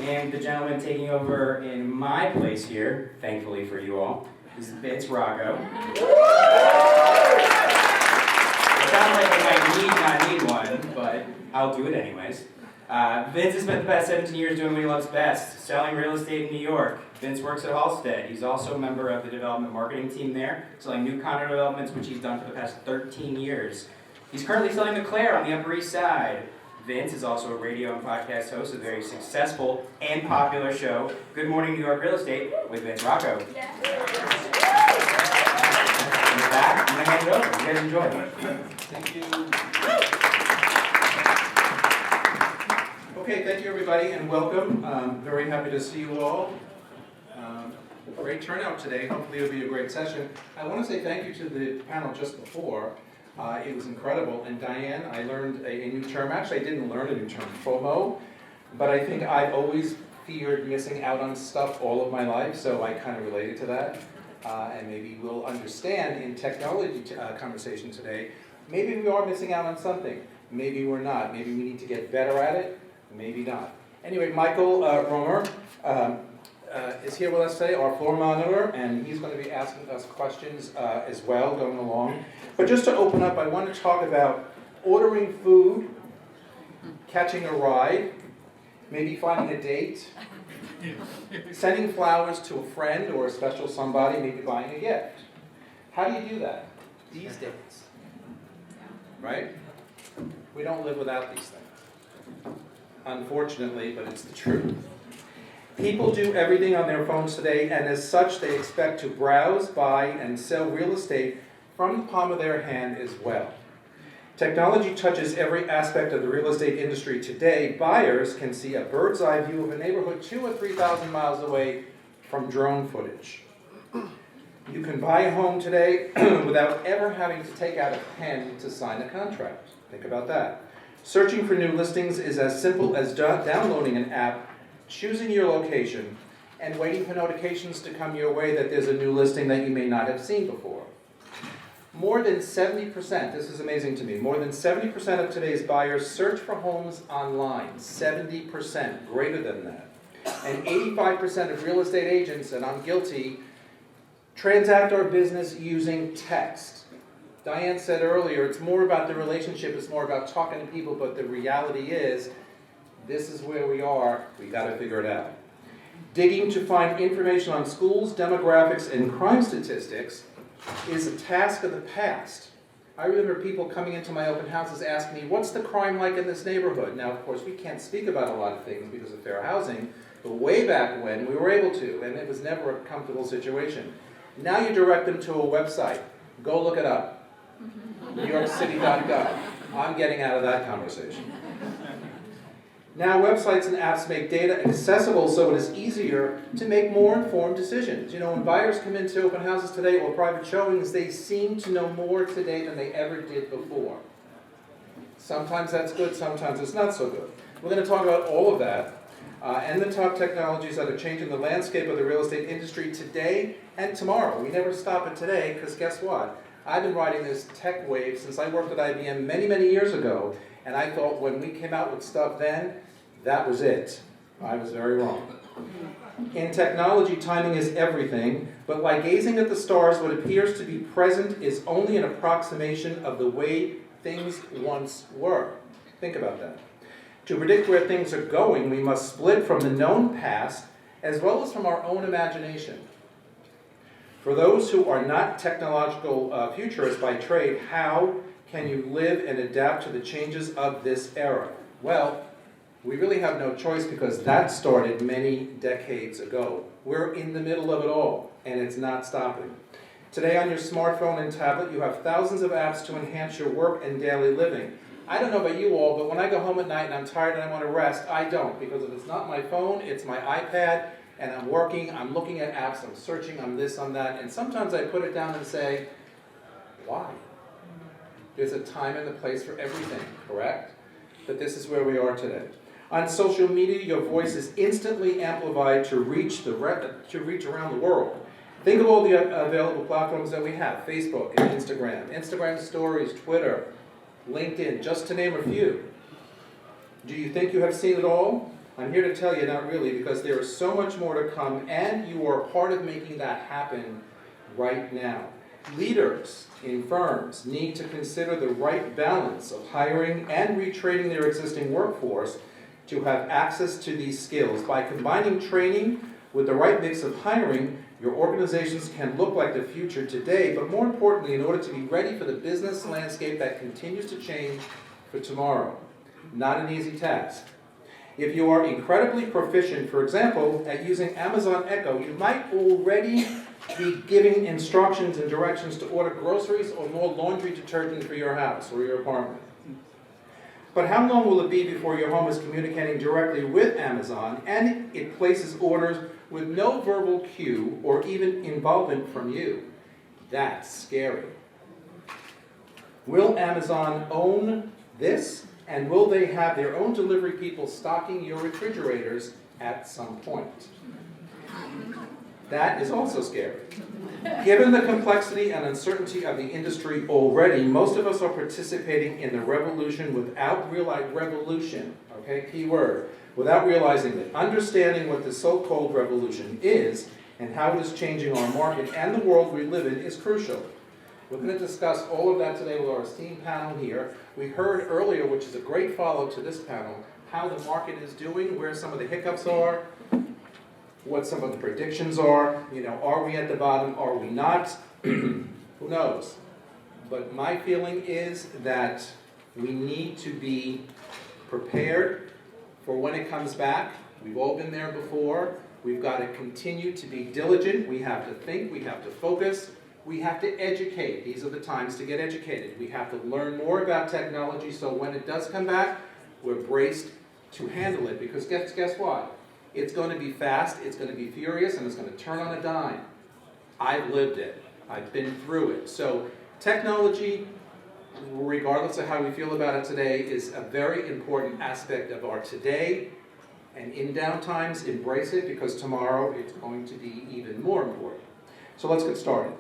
And the gentleman taking over in my place here, thankfully for you all, is Vince Rocco. It sounds like I might need one, but I'll do it anyways. Vince has spent the past 17 years doing what he loves best, selling real estate in New York. Vince works at Halstead. He's also a member of the development marketing team there, selling new condo developments, which he's done for the past 13 years. He's currently selling the Claire on the Upper East Side. Vince is also a radio and podcast host of a very successful and popular show, Good Morning New York Real Estate, with Vince Rocco. Yeah. With that, I'm going to hand it over. You guys enjoy. Thank you. Okay, thank you everybody and welcome. Very happy to see you all. Great turnout today. Hopefully it'll be a great session. I want to say thank you to the panel just before. It was incredible. And Diane, I learned a new term. Actually, I didn't learn a new term, FOMO. But I think I've always feared missing out on stuff all of my life, so I kind of related to that. And maybe we'll understand in technology conversation today, maybe we are missing out on something. Maybe we're not. Maybe we need to get better at it. Maybe not. Anyway, Michael Romer is here with us today, our floor monitor, and he's going to be asking us questions as well going along. But just to open up, I want to talk about ordering food, catching a ride, maybe finding a date, sending flowers to a friend or a special somebody, maybe buying a gift. How do you do that these days? Right? We don't live without these things. Unfortunately, but it's the truth. People do everything on their phones today, and as such, they expect to browse, buy, and sell real estate from the palm of their hand as well. Technology touches every aspect of the real estate industry today. Buyers can see a bird's eye view of a neighborhood 2,000 or 3,000 miles away from drone footage. You can buy a home today without ever having to take out a pen to sign a contract. Think about that. Searching for new listings is as simple as downloading an app, choosing your location, and waiting for notifications to come your way that there's a new listing that you may not have seen before. More than 70%, this is amazing to me, more than 70% of today's buyers search for homes online. 70%, greater than that. And 85% of real estate agents, and I'm guilty, transact our business using text. Diane said earlier, it's more about the relationship, it's more about talking to people, but the reality is, this is where we are, we got to figure it out. Digging to find information on schools, demographics, and crime statistics is a task of the past. I remember people coming into my open houses asking me, what's the crime like in this neighborhood? Now, of course, we can't speak about a lot of things because of fair housing, but way back when, we were able to, and it was never a comfortable situation. Now you direct them to a website. Go look it up. NewYorkCity.gov. I'm getting out of that conversation. Now websites and apps make data accessible so it is easier to make more informed decisions. You know, when buyers come into open houses today or private showings, they seem to know more today than they ever did before. Sometimes that's good, sometimes it's not so good. We're going to talk about all of that and the top technologies that are changing the landscape of the real estate industry today and tomorrow. We never stop at today because guess what? I've been riding this tech wave since I worked at IBM many, many years ago, and I thought when we came out with stuff then, that was it. I was very wrong. In technology, timing is everything, but like gazing at the stars, what appears to be present is only an approximation of the way things once were. Think about that. To predict where things are going, we must split from the known past as well as from our own imagination. For those who are not technological futurists by trade, how can you live and adapt to the changes of this era? Well, we really have no choice because that started many decades ago. We're in the middle of it all, and it's not stopping. Today on your smartphone and tablet, you have thousands of apps to enhance your work and daily living. I don't know about you all, but when I go home at night and I'm tired and I want to rest, I don't, because if it's not my phone, it's my iPad, and I'm working, I'm looking at apps, I'm searching, I'm this, I'm that, and sometimes I put it down and say, why? There's a time and a place for everything, correct? But this is where we are today. On social media, your voice is instantly amplified to reach around the world. Think of all the available platforms that we have: Facebook and Instagram Stories, Twitter, LinkedIn, just to name a few. Do you think you have seen it all? I'm here to tell you, not really, because there is so much more to come, and you are part of making that happen right now. Leaders in firms need to consider the right balance of hiring and retraining their existing workforce to have access to these skills. By combining training with the right mix of hiring, your organizations can look like the future today, but more importantly, in order to be ready for the business landscape that continues to change for tomorrow. Not an easy task. If you are incredibly proficient, for example, at using Amazon Echo, you might already be giving instructions and directions to order groceries or more laundry detergent for your house or your apartment. But how long will it be before your home is communicating directly with Amazon and it places orders with no verbal cue or even involvement from you? That's scary. Will Amazon own this? And will they have their own delivery people stocking your refrigerators at some point? That is also scary. Given the complexity and uncertainty of the industry already, most of us are participating in the revolution without revolution, okay, key word, without realizing that understanding what the so-called revolution is and how it is changing our market and the world we live in is crucial. We're going to discuss all of that today with our esteemed panel here. We heard earlier, which is a great follow to this panel, how the market is doing, where some of the hiccups are, what some of the predictions are. Are we at the bottom? Are we not? Who knows? But my feeling is that we need to be prepared for when it comes back. We've all been there before. We've got to continue to be diligent. We have to think. We have to focus. We have to educate. These are the times to get educated. We have to learn more about technology so when it does come back, we're braced to handle it. Because guess what? It's going to be fast, it's going to be furious, and it's going to turn on a dime. I've lived it. I've been through it. So technology, regardless of how we feel about it today, is a very important aspect of our today. And in downtimes, embrace it, because tomorrow it's going to be even more important. So let's get started.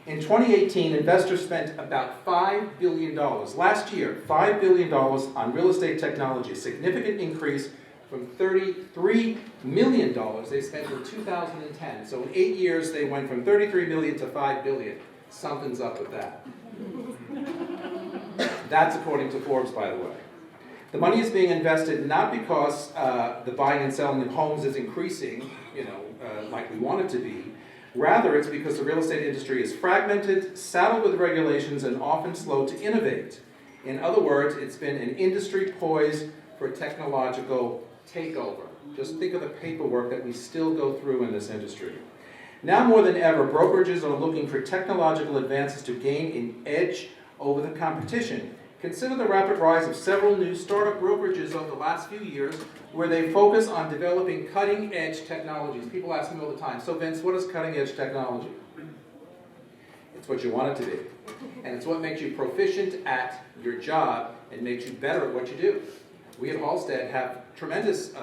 In 2018, investors spent about $5 billion, last year, $5 billion on real estate technology, a significant increase from $33 million they spent in 2010. So in 8 years, they went from $33 million to $5 billion. Something's up with that. That's according to Forbes, by the way. The money is being invested not because the buying and selling of homes is increasing, like we want it to be. Rather, it's because the real estate industry is fragmented, saddled with regulations, and often slow to innovate. In other words, it's been an industry poised for technological takeover. Just think of the paperwork that we still go through in this industry. Now more than ever, brokerages are looking for technological advances to gain an edge over the competition. Consider the rapid rise of several new startup brokerages over the last few years where they focus on developing cutting-edge technologies. People ask me all the time, so Vince, what is cutting-edge technology? It's what you want it to be. And it's what makes you proficient at your job and makes you better at what you do. We at Halstead have tremendous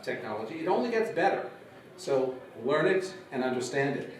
technology. It only gets better. So learn it and understand it.